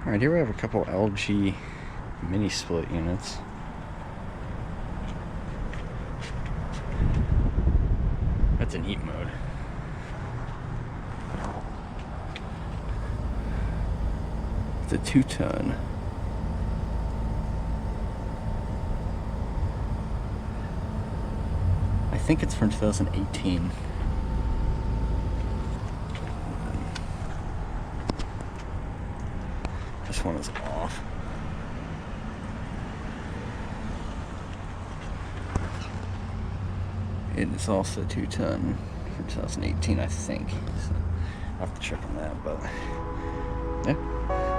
Alright, here we have a couple LG mini split units. That's in heat mode. It's a 2-ton. I think it's from 2018. This one is off. It is also 2-ton from 2018, I think. So I'll have to check on that, but yeah.